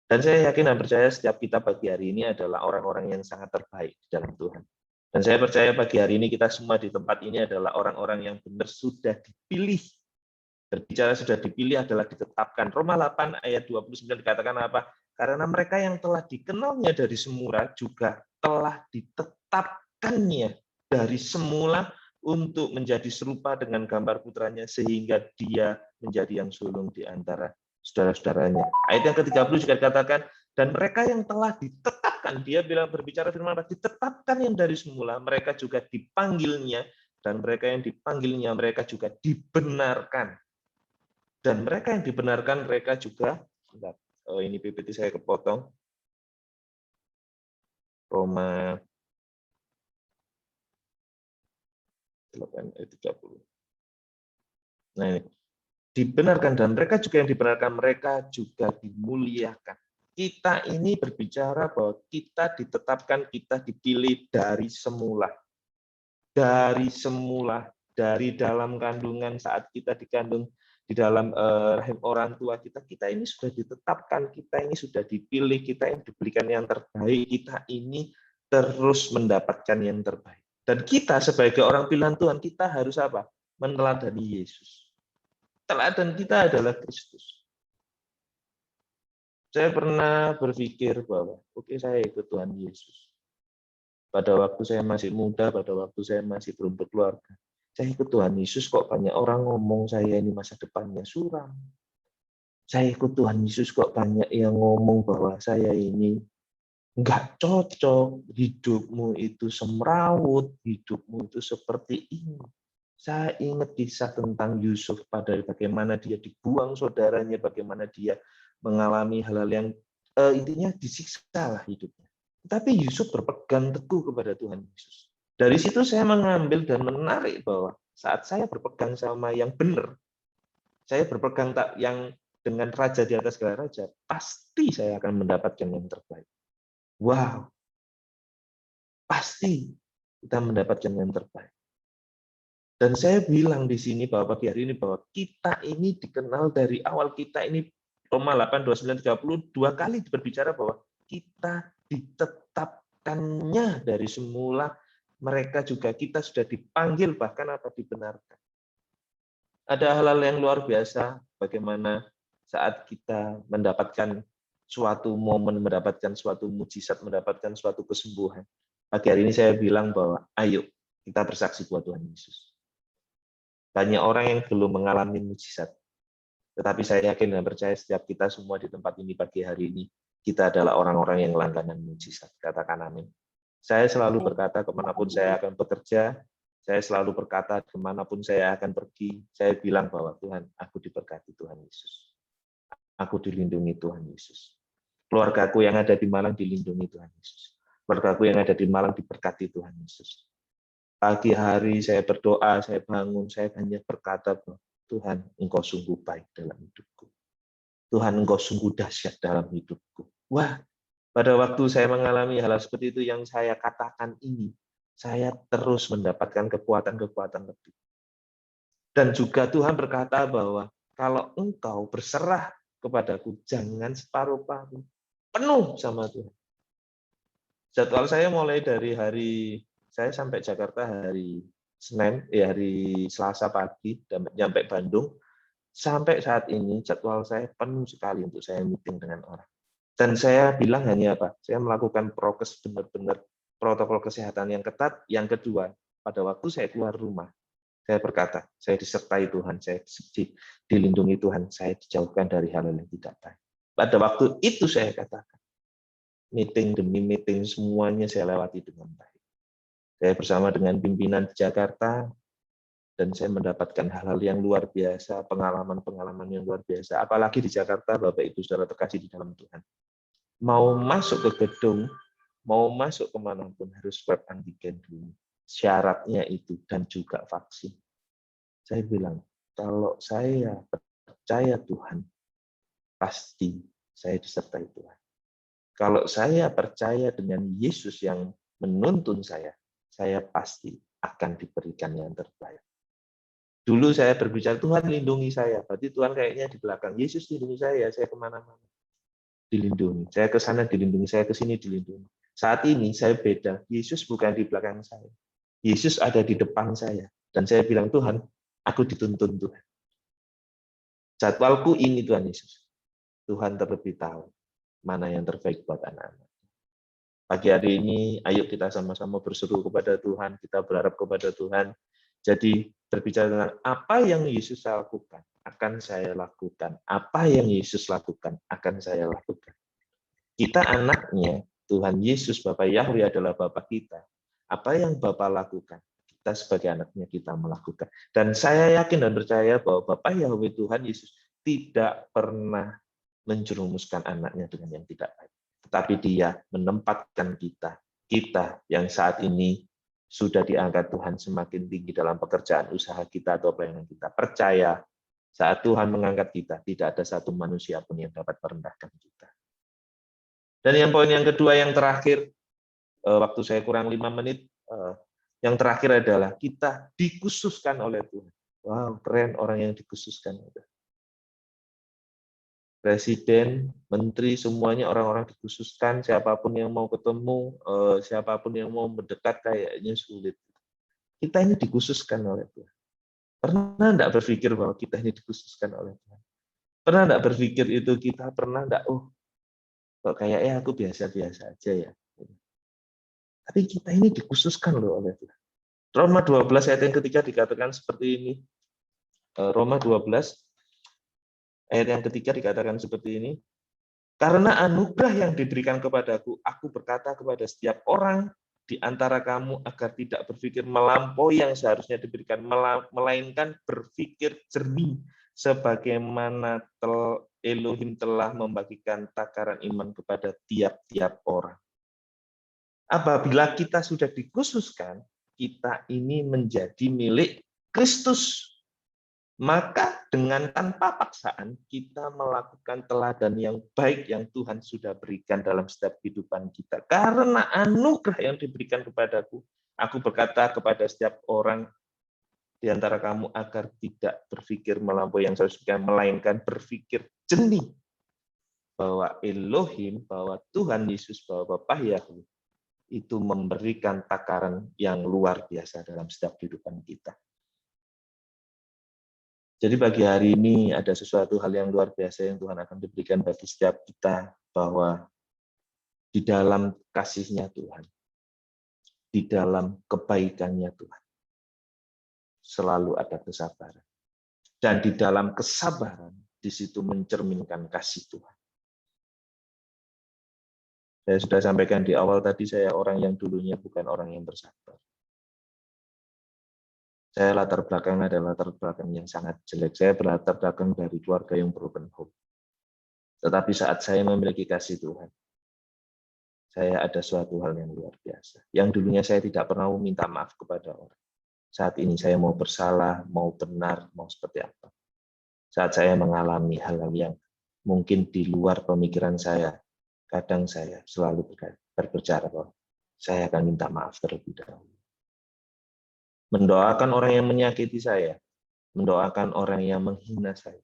Dan saya yakin dan percaya setiap kita pagi hari ini adalah orang-orang yang sangat terbaik di dalam Tuhan. Dan saya percaya pagi hari ini kita semua di tempat ini adalah orang-orang yang benar sudah dipilih. Berbicara sudah dipilih adalah ditetapkan. Roma 8 ayat 29 dikatakan apa? Karena mereka yang telah dikenalnya dari semula juga telah ditetapkannya dari semula untuk menjadi serupa dengan gambar putranya sehingga dia menjadi yang sulung di antara saudara-saudaranya. Ayat yang ke-30 juga dikatakan, dan mereka yang telah ditetapkan, dia bilang berbicara firman Allah, ditetapkan yang dari semula, mereka juga dipanggilnya, dan mereka yang dipanggilnya, mereka juga dibenarkan. Dan mereka yang dibenarkan, mereka juga, ini PPT saya kepotong, Roma 8 ayat 30. Nah ini, dibenarkan, dan mereka juga yang dibenarkan, mereka juga dimuliakan. Kita ini berbicara bahwa kita ditetapkan, kita dipilih dari semula. Dari semula, dari dalam kandungan saat kita dikandung, di dalam rahim orang tua kita, kita ini sudah ditetapkan, kita ini sudah dipilih, kita yang diberikan yang terbaik, kita ini terus mendapatkan yang terbaik. Dan kita sebagai orang pilihan Tuhan, kita harus apa? Meneladani Yesus. Teladan kita adalah Kristus. Saya pernah berpikir bahwa, oke, saya ikut Tuhan Yesus. Pada waktu saya masih muda, pada waktu saya masih belum berkeluarga, saya ikut Tuhan Yesus, kok banyak orang ngomong saya ini masa depannya suram. Saya ikut Tuhan Yesus, kok banyak yang ngomong bahwa saya ini nggak cocok, hidupmu itu semrawut, hidupmu itu seperti ini. Saya ingat kisah tentang Yusuf, pada bagaimana dia dibuang saudaranya, bagaimana dia mengalami hal-hal yang intinya disiksa lah hidupnya. Tapi Yusuf berpegang teguh kepada Tuhan Yesus. Dari situ saya mengambil dan menarik bahwa saat saya berpegang sama yang benar, saya berpegang yang dengan raja di atas segala raja, pasti saya akan mendapatkan yang terbaik. Wow, pasti kita mendapatkan yang terbaik. Dan saya bilang di sini bahwa pagi hari ini bahwa kita ini dikenal dari awal, kita ini Roma 8, 29, 30 dua kali berbicara bahwa kita ditetapkannya dari semula, mereka juga kita sudah dipanggil bahkan apa dibenarkan. Ada hal-hal yang luar biasa bagaimana saat kita mendapatkan suatu momen, mendapatkan suatu mujizat, mendapatkan suatu kesembuhan. Pagi hari ini saya bilang bahwa ayo kita bersaksi buat Tuhan Yesus. Banyak orang yang belum mengalami mujizat. Tetapi saya yakin dan percaya setiap kita semua di tempat ini pagi hari ini, kita adalah orang-orang yang langganan mujizat. Katakan amin. Saya selalu berkata kemanapun saya akan bekerja, saya selalu berkata kemanapun saya akan pergi, saya bilang bahwa Tuhan, aku diberkati Tuhan Yesus. Aku dilindungi Tuhan Yesus. Keluargaku yang ada di Malang dilindungi Tuhan Yesus. Keluargaku yang ada di Malang diberkati Tuhan Yesus. Pagi hari saya berdoa, saya bangun, saya hanya berkata bahwa Tuhan, Engkau sungguh baik dalam hidupku. Tuhan, Engkau sungguh dahsyat dalam hidupku. Wah, pada waktu saya mengalami hal seperti itu yang saya katakan ini, saya terus mendapatkan kekuatan-kekuatan lebih. Dan juga Tuhan berkata bahwa kalau engkau berserah kepadaku, jangan separuh-paruh. Penuh sama Tuhan. Jadwal saya mulai dari hari saya sampai Jakarta hari Senin, hari Selasa pagi, dan nyampe Bandung. Sampai saat ini jadwal saya penuh sekali untuk saya meeting dengan orang. Dan saya bilang hanya apa? Saya melakukan prokes benar-benar protokol kesehatan yang ketat. Yang kedua, pada waktu saya keluar rumah, saya berkata, saya disertai Tuhan, saya dilindungi Tuhan, saya dijauhkan dari hal yang tidak baik. Pada waktu itu saya katakan, meeting demi meeting semuanya saya lewati dengan baik. Saya bersama dengan pimpinan di Jakarta, dan saya mendapatkan hal-hal yang luar biasa, pengalaman-pengalaman yang luar biasa. Apalagi di Jakarta, Bapak Ibu Saudara terkasih di dalam Tuhan. Mau masuk ke gedung, mau masuk kemanapun harus swab antigen dulu. Syaratnya itu, dan juga vaksin. Saya bilang, kalau saya percaya Tuhan, pasti saya disertai Tuhan. Kalau saya percaya dengan Yesus yang menuntun saya pasti akan diberikan yang terbaik. Dulu saya berbicara, Tuhan lindungi saya. Berarti Tuhan kayaknya di belakang. Yesus lindungi saya kemana-mana. Dilindungi. Saya ke sana dilindungi, saya ke sini dilindungi. Saat ini saya beda. Yesus bukan di belakang saya. Yesus ada di depan saya. Dan saya bilang, Tuhan, aku dituntun Tuhan. Jadwalku ini Tuhan Yesus. Tuhan terlebih tahu mana yang terbaik buat anak-anak. Pagi hari ini, ayo kita sama-sama berseru kepada Tuhan, kita berharap kepada Tuhan. Jadi berbicara tentang apa yang Yesus lakukan, akan saya lakukan. Apa yang Yesus lakukan, akan saya lakukan. Kita anaknya, Tuhan Yesus, Bapak Yahweh adalah Bapak kita. Apa yang Bapak lakukan, kita sebagai anaknya kita melakukan. Dan saya yakin dan percaya bahwa Bapak Yahweh Tuhan Yesus tidak pernah menjerumuskan anaknya dengan yang tidak baik. Tetapi Dia menempatkan kita yang saat ini sudah diangkat Tuhan semakin tinggi dalam pekerjaan usaha kita atau pelayanan kita. Percaya, saat Tuhan mengangkat kita, tidak ada satu manusia pun yang dapat merendahkan kita. Dan yang poin yang kedua, yang terakhir, waktu saya kurang 5 menit, yang terakhir adalah kita dikhususkan oleh Tuhan. Wow, keren orang yang dikhususkan. Presiden, menteri, semuanya orang-orang dikhususkan, siapapun yang mau ketemu, siapapun yang mau mendekat kayaknya sulit. Kita ini dikhususkan oleh Tuhan. Pernah enggak berpikir bahwa kita ini dikhususkan oleh Tuhan? Pernah enggak berpikir itu kita pernah enggak, kok kayaknya aku biasa-biasa aja ya. Tapi kita ini dikhususkan loh oleh Tuhan. Roma 12 ayat yang ketiga dikatakan seperti ini. Roma 12 ayat yang ketiga dikatakan seperti ini. Karena anugerah yang diberikan kepadaku, aku berkata kepada setiap orang di antara kamu agar tidak berpikir melampaui yang seharusnya diberikan, melainkan berpikir jernih, sebagaimana Elohim telah membagikan takaran iman kepada tiap-tiap orang. Apabila kita sudah dikhususkan, kita ini menjadi milik Kristus. Maka dengan tanpa paksaan kita melakukan teladan yang baik yang Tuhan sudah berikan dalam setiap kehidupan kita. Karena anugerah yang diberikan kepadaku, aku berkata kepada setiap orang di antara kamu agar tidak berpikir melampaui yang seharusnya, melainkan berpikir jernih bahwa Elohim, bahwa Tuhan Yesus, bahwa Bapa Yahweh itu memberikan takaran yang luar biasa dalam setiap kehidupan kita. Jadi pagi hari ini ada sesuatu hal yang luar biasa yang Tuhan akan diberikan bagi setiap kita, bahwa di dalam kasih-Nya Tuhan, di dalam kebaikan-Nya Tuhan, selalu ada kesabaran. Dan di dalam kesabaran, di situ mencerminkan kasih Tuhan. Saya sudah sampaikan di awal tadi, saya orang yang dulunya bukan orang yang bersabar. Saya latar belakang adalah latar belakang yang sangat jelek. Saya berlatar belakang dari keluarga yang broken home. Tetapi saat saya memiliki kasih Tuhan, saya ada suatu hal yang luar biasa. Yang dulunya saya tidak pernah meminta maaf kepada orang. Saat ini saya mau bersalah, mau benar, mau seperti apa. Saat saya mengalami hal-hal yang mungkin di luar pemikiran saya, kadang saya selalu berbicara bahwa saya akan minta maaf terlebih dahulu. Mendoakan orang yang menyakiti saya, mendoakan orang yang menghina saya,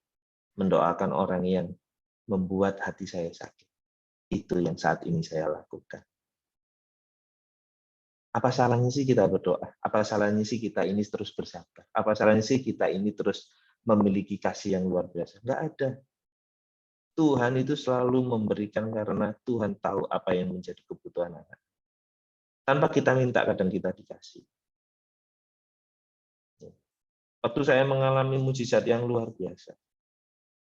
mendoakan orang yang membuat hati saya sakit. Itu yang saat ini saya lakukan. Apa salahnya sih kita berdoa? Apa salahnya sih kita ini terus bersabar? Apa salahnya sih kita ini terus memiliki kasih yang luar biasa? Enggak ada. Tuhan itu selalu memberikan karena Tuhan tahu apa yang menjadi kebutuhan anak. Tanpa kita minta, kadang kita dikasih. Waktu saya mengalami mujizat yang luar biasa,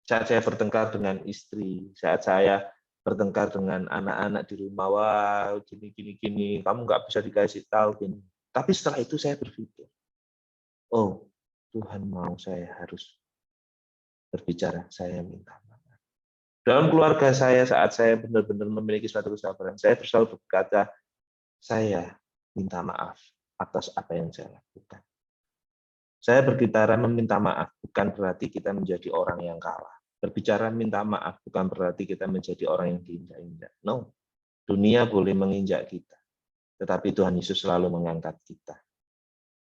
saat saya bertengkar dengan istri, saat saya bertengkar dengan anak-anak di rumah, wah gini, kamu nggak bisa dikasih tahu gini. Tapi setelah itu saya berpikir, oh Tuhan mau saya harus berbicara, saya minta maaf. Dalam keluarga saya, saat saya benar-benar memiliki suatu kesabaran, saya selalu berkata, saya minta maaf atas apa yang saya lakukan. Saya berbicara meminta maaf, bukan berarti kita menjadi orang yang kalah. Berbicara minta maaf bukan berarti kita menjadi orang yang diinjak-injak. No, dunia boleh menginjak kita, tetapi Tuhan Yesus selalu mengangkat kita.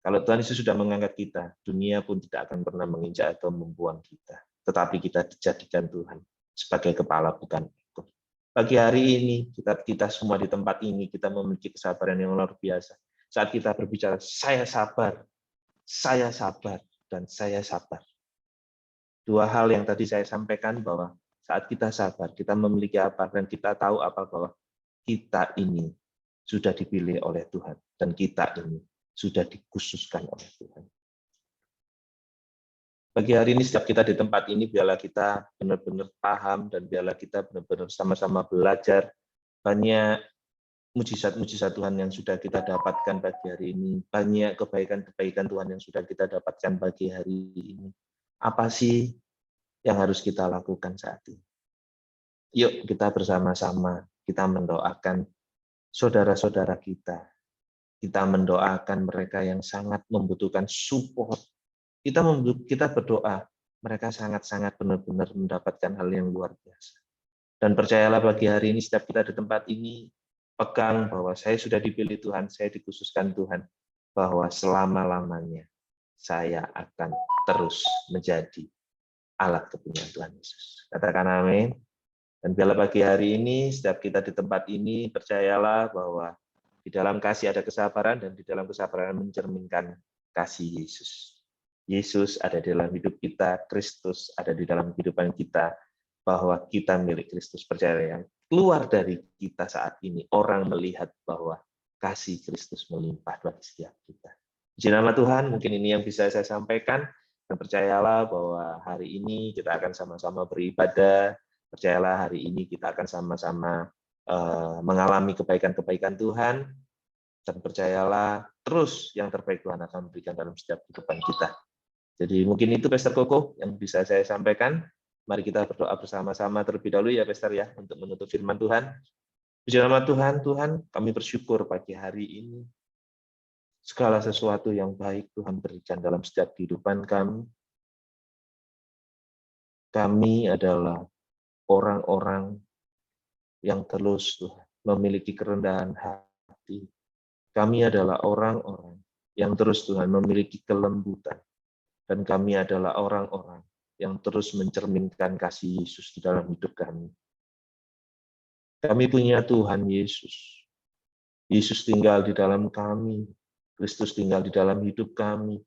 Kalau Tuhan Yesus sudah mengangkat kita, dunia pun tidak akan pernah menginjak atau membuang kita. Tetapi kita dijadikan Tuhan sebagai kepala, bukan ekor. Pagi hari ini, kita semua di tempat ini, kita memiliki kesabaran yang luar biasa. Saat kita berbicara, saya sabar, dan saya sabar. Dua hal yang tadi saya sampaikan, bahwa saat kita sabar, kita memiliki apa, dan kita tahu apa, bahwa kita ini sudah dipilih oleh Tuhan, dan kita ini sudah dikhususkan oleh Tuhan. Pagi hari ini, setiap kita di tempat ini, biarlah kita benar-benar paham, dan biarlah kita benar-benar sama-sama belajar banyak mujizat-mujizat Tuhan yang sudah kita dapatkan pagi hari ini, banyak kebaikan-kebaikan Tuhan yang sudah kita dapatkan pagi hari ini. Apa sih yang harus kita lakukan saat ini? Yuk kita bersama-sama, kita mendoakan saudara-saudara kita. Kita mendoakan mereka yang sangat membutuhkan support. Kita berdoa, mereka sangat-sangat benar-benar mendapatkan hal yang luar biasa. Dan percayalah pagi hari ini, setiap kita di tempat ini, pegang bahwa saya sudah dipilih Tuhan, saya dikhususkan Tuhan, bahwa selama-lamanya saya akan terus menjadi alat kepunyaan Tuhan Yesus. Katakan amin. Dan biarlah pagi hari ini, setiap kita di tempat ini, percayalah bahwa di dalam kasih ada kesabaran, dan di dalam kesabaran mencerminkan kasih Yesus. Yesus ada di dalam hidup kita, Kristus ada di dalam kehidupan kita, bahwa kita milik Kristus. Percaya yang keluar dari kita saat ini, orang melihat bahwa kasih Kristus melimpah bagi setiap kita. Puji nama Tuhan, mungkin ini yang bisa saya sampaikan. Dan percayalah bahwa hari ini kita akan sama-sama beribadah. Percayalah hari ini kita akan sama-sama mengalami kebaikan-kebaikan Tuhan. Dan percayalah terus yang terbaik Tuhan akan memberikan dalam setiap kehidupan kita. Jadi mungkin itu Pastor Koko yang bisa saya sampaikan. Mari kita berdoa bersama-sama terlebih dahulu ya Pastor ya, untuk menutup firman Tuhan. Puji nama Tuhan, Tuhan kami bersyukur pagi hari ini. Segala sesuatu yang baik Tuhan berikan dalam setiap kehidupan kami. Kami adalah orang-orang yang terus Tuhan memiliki kerendahan hati. Kami adalah orang-orang yang terus Tuhan memiliki kelembutan. Dan kami adalah orang-orang yang terus mencerminkan kasih Yesus di dalam hidup kami. Kami punya Tuhan Yesus. Yesus tinggal di dalam kami. Kristus tinggal di dalam hidup kami.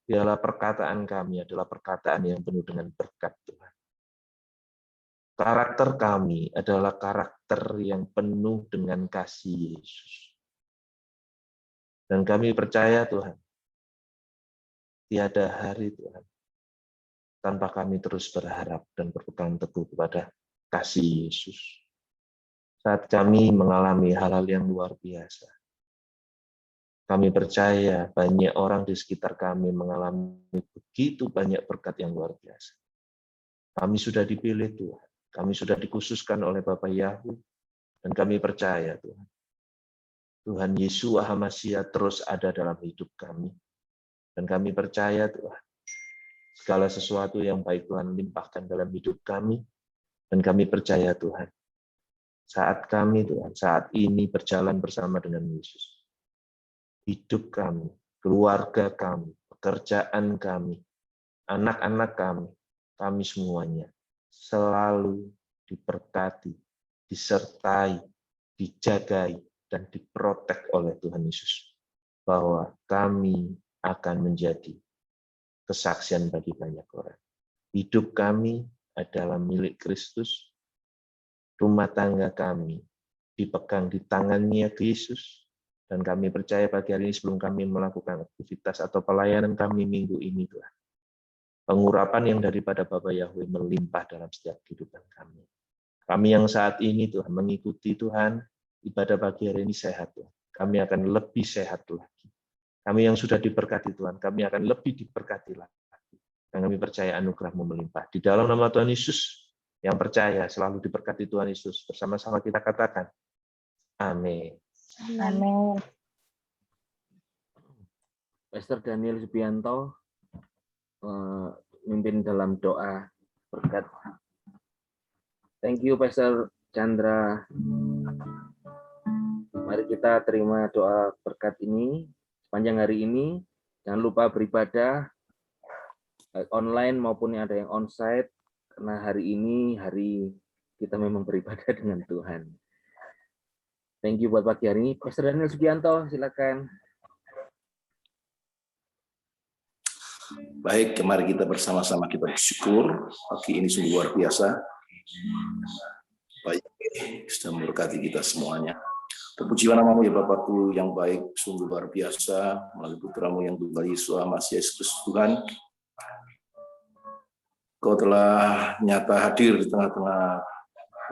Biarlah perkataan kami adalah perkataan yang penuh dengan berkat Tuhan. Karakter kami adalah karakter yang penuh dengan kasih Yesus. Dan kami percaya Tuhan, tiada hari Tuhan, tanpa kami terus berharap dan berpegang teguh kepada kasih Yesus. Saat kami mengalami hal-hal yang luar biasa, kami percaya banyak orang di sekitar kami mengalami begitu banyak berkat yang luar biasa. Kami sudah dipilih Tuhan, kami sudah dikhususkan oleh Bapa Yahweh, dan kami percaya Tuhan, Tuhan Yesus HaMasyiah terus ada dalam hidup kami. Dan kami percaya Tuhan, segala sesuatu yang baik Tuhan limpahkan dalam hidup kami. Dan kami percaya Tuhan, saat kami Tuhan, saat ini berjalan bersama dengan Yesus, hidup kami, keluarga kami, pekerjaan kami, anak-anak kami semuanya selalu diberkati, disertai, dijagai, dan diprotek oleh Tuhan Yesus. Bahwa kami akan menjadi kesaksian bagi banyak orang. Hidup kami adalah milik Kristus. Rumah tangga kami dipegang di tangannya Yesus. Dan kami percaya pagi hari ini sebelum kami melakukan aktivitas atau pelayanan kami minggu ini, Tuhan, pengurapan yang daripada Bapa Yahweh melimpah dalam setiap kehidupan kami. Kami yang saat ini, Tuhan, mengikuti Tuhan, ibadah pagi hari ini sehat, Tuhan. Kami akan lebih sehat lagi. Kami yang sudah diberkati Tuhan, kami akan lebih diberkati lagi. Dan kami percaya anugerah-Mu melimpah. Di dalam nama Tuhan Yesus, yang percaya selalu diberkati Tuhan Yesus. Bersama-sama kita katakan, amin. Amin. Pastor Daniel Subianto memimpin dalam doa berkat. Thank you Pastor Chandra. Mari kita terima doa berkat ini sepanjang hari ini. Jangan lupa beribadah online maupun yang ada yang onsite, karena hari ini hari kita memang beribadah dengan Tuhan. Thank you buat pagi hari ini. Pastor Daniel Subianto, silakan. Baik, mari kita bersama-sama kita bersyukur. Pagi ini sungguh luar biasa. Baik, sudah memberkati kita semuanya. Terpujilah nama-Mu ya Bapakku yang baik, sungguh luar biasa. Melalui putra-Mu yang tunggal Yesus, Masih Yesus Tuhan. Kau telah nyata hadir di tengah-tengah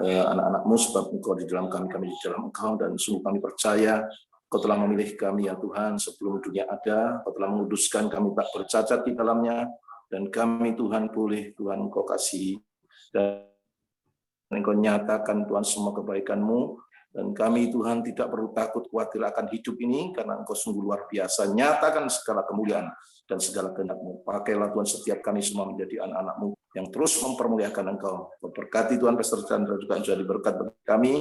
anak-anak-Mu, sebab Engkau di dalam kami, kami di dalam Engkau, dan sungguh kami percaya Kau telah memilih kami ya Tuhan sebelum dunia ada. Kau telah menguduskan kami tak bercacat di dalamnya, dan kami Tuhan boleh Tuhan Engkau kasih dan Engkau nyatakan Tuhan semua kebaikan-Mu, dan kami Tuhan tidak perlu takut khawatir akan hidup ini karena Engkau sungguh luar biasa. Nyatakan segala kemuliaan dan segala kehendak-Mu. Pakailah Tuhan setiap kami semua menjadi anak-anak-Mu yang terus mempermuliakan Engkau. Berkati Tuhan Pastor Chandra juga menjadi berkat bagi kami.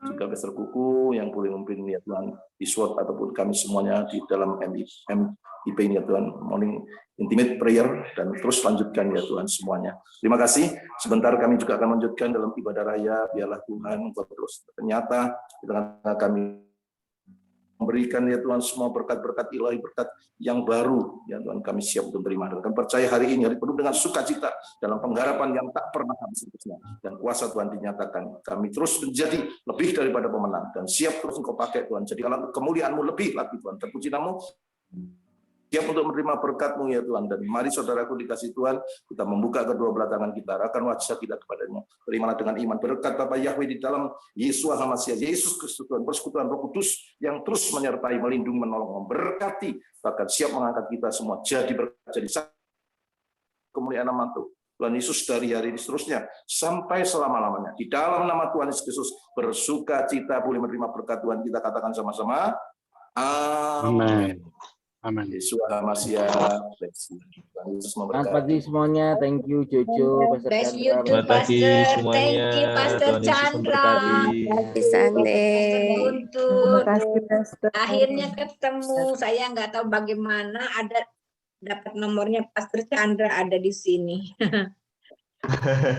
Juga Pastor Kuku yang boleh memimpin ya Tuhan di SWOT ataupun kami semuanya di dalam MIP ini ya Tuhan. Morning Intimate Prayer, dan terus lanjutkan ya Tuhan semuanya. Terima kasih. Sebentar kami juga akan lanjutkan dalam ibadah raya. Biarlah Tuhan Engkau terus ternyata di tengah kami memberikan ya Tuhan semua berkat-berkat ilahi, berkat yang baru ya Tuhan, kami siap untuk terima. Dan kami percaya hari ini hari penuh dengan sukacita dalam pengharapan yang tak pernah habis, dan kuasa Tuhan dinyatakan. Kami terus menjadi lebih daripada pemenang dan siap terus Engkau pakai Tuhan. Jadi alat kemuliaan-Mu lebih lagi Tuhan. Terpuji nama-Mu. Siap untuk menerima berkat-Mu ya Tuhan. Dan mari saudaraku dikasih Tuhan, kita membuka kedua belah tangan kita, arahkan wajah kita kepadanya. Terimalah dengan iman berkat Bapa Yahweh di dalam Yesus Hamasiah, Yesus Kristus Tuhan, persekutuan Roh Kudus yang terus menyertai, melindungi, menolong, memberkati, bahkan siap mengangkat kita semua jadi berkat, jadi kemuliaan nama Tuhan Yesus dari hari ini seterusnya sampai selama-lamanya. Di dalam nama Tuhan Yesus Kristus bersuka cita boleh menerima berkat Tuhan. Kita katakan sama-sama. Amin. Amin. Yesus Hamasiah. Selamat pagi semuanya. Thank you Jojo, Pastor Bless Chandra. you too, Selamat pagi Pastor. semuanya. Thank you, Pastor Tuhan Yesus Chandra. memberkati. Happy Sunday. Guntur. kasih, Pastor. Akhirnya ketemu. Saya nggak tahu bagaimana ada dapat nomornya Pastor Chandra ada di sini.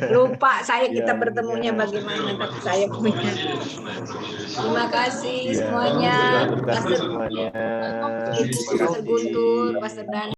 Lupa saya kita Ya, bertemunya ya. bagaimana, tapi saya punya. Terima kasih Ya, semuanya. Tuhan berkati Pastor semuanya. Ibu, Pastor Guntur, Pastor Dani.